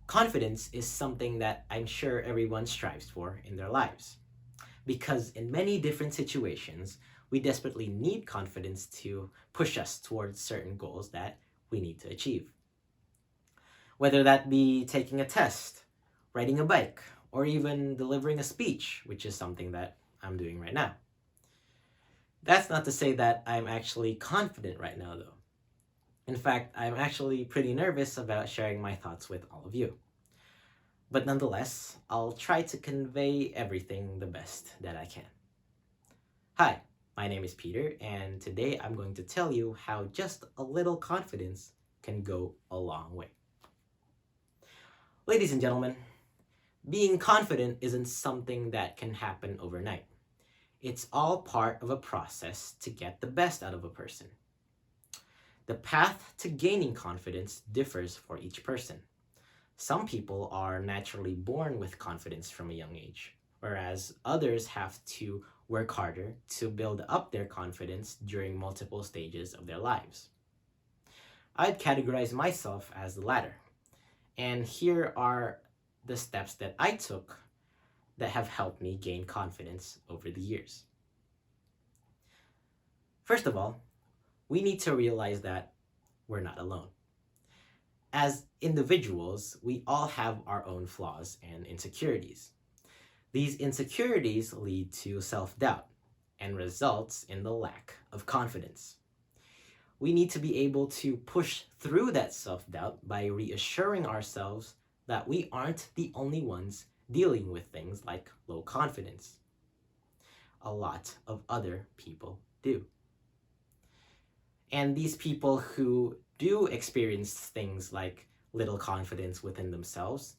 Confidence is something that I'm sure everyone strives for in their lives. Because in many different situations, we desperately need confidence to push us towards certain goals that we need to achieve. Whether that be taking a test, riding a bike, or even delivering a speech, which is something that I'm doing right now. That's not to say that I'm actually confident right now, though. In fact, I'm actually pretty nervous about sharing my thoughts with all of you. But nonetheless, I'll try to convey everything the best that I can. Hi, my name is Peter, and today I'm going to tell you how just a little confidence can go a long way. Ladies and gentlemen, being confident isn't something that can happen overnight. It's all part of a process to get the best out of a person. The path to gaining confidence differs for each person. Some people are naturally born with confidence from a young age, whereas others have to work harder to build up their confidence during multiple stages of their lives. I'd categorize myself as the latter, and here are the steps that I took that have helped me gain confidence over the years. First of all, we need to realize that we're not alone. As individuals, we all have our own flaws and insecurities. These insecurities lead to self-doubt and results in the lack of confidence. We need to be able to push through that self-doubt by reassuring ourselves that we aren't the only ones dealing with things like low confidence. A lot of other people do. And these people who do experience things like little confidence within themselves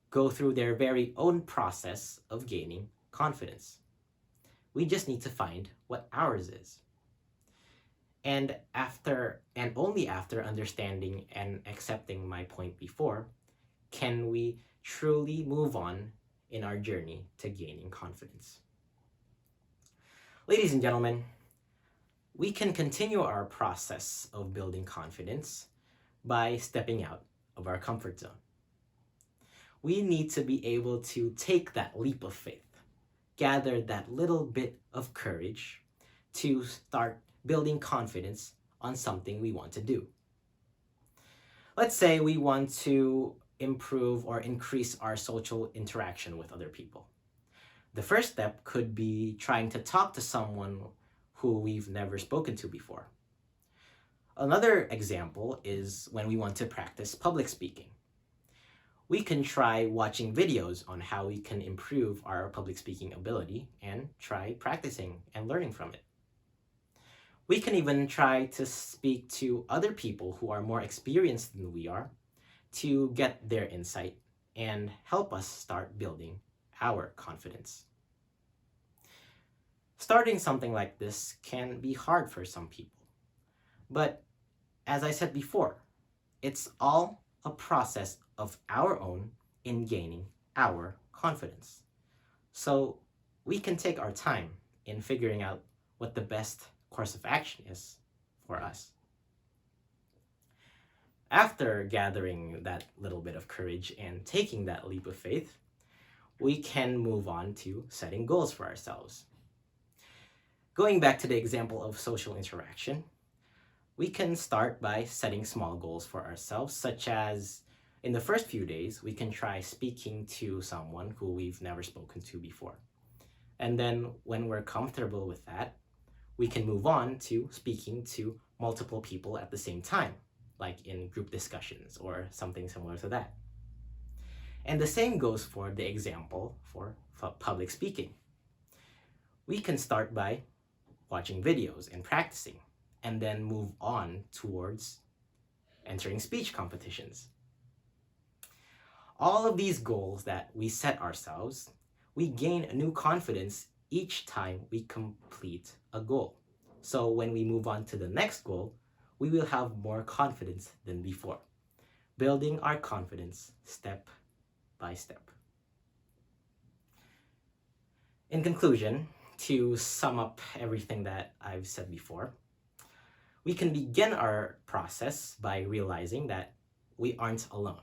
go through their very own process of gaining confidence. We just need to find what ours is. And only after understanding and accepting my point before, can we truly move on in our journey to gaining confidence. Ladies and gentlemen, we can continue our process of building confidence by stepping out of our comfort zone. We need to be able to take that leap of faith, gather that little bit of courage to start building confidence on something we want to do. Let's say we want to improve or increase our social interaction with other people. The first step could be trying to talk to someone who we've never spoken to before. Another example is when we want to practice public speaking. We can try watching videos on how we can improve our public speaking ability and try practicing and learning from it. We can even try to speak to other people who are more experienced than we are to get their insight and help us start building our confidence. Starting something like this can be hard for some people, but as I said before, it's all a process of our own in gaining our confidence. So we can take our time in figuring out what the best course of action is for us. After gathering that little bit of courage and taking that leap of faith, we can move on to setting goals for ourselves. Going back to the example of social interaction, we can start by setting small goals for ourselves, such as in the first few days, we can try speaking to someone who we've never spoken to before. And then when we're comfortable with that, we can move on to speaking to multiple people at the same time, like in group discussions or something similar to that. And the same goes for the example for public speaking. We can start by watching videos and practicing, and then move on towards entering speech competitions. All of these goals that we set ourselves, we gain a new confidence each time we complete a goal. So when we move on to the next goal, we will have more confidence than before, building our confidence step by step. In conclusion, to sum up everything that I've said before, we can begin our process by realizing that we aren't alone.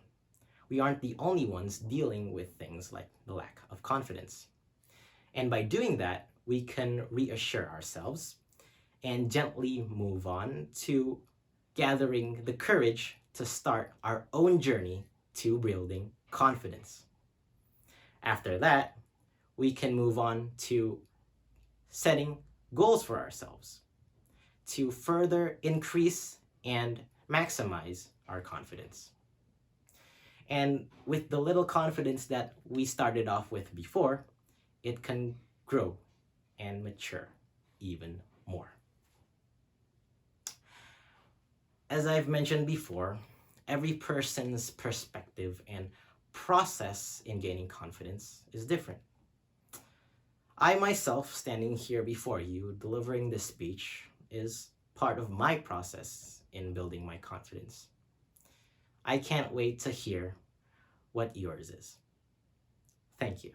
we aren't the only ones dealing with things like the lack of confidence. And by doing that, we can reassure ourselves and gently move on to gathering the courage to start our own journey to building confidence. After that, we can move on to setting goals for ourselves to further increase and maximize our confidence. And with the little confidence that we started off with before, it can grow and mature even more. As I've mentioned before, every person's perspective and process in gaining confidence is different. I myself, standing here before you, delivering this speech, is part of my process in building my confidence. I can't wait to hear what yours is. Thank you.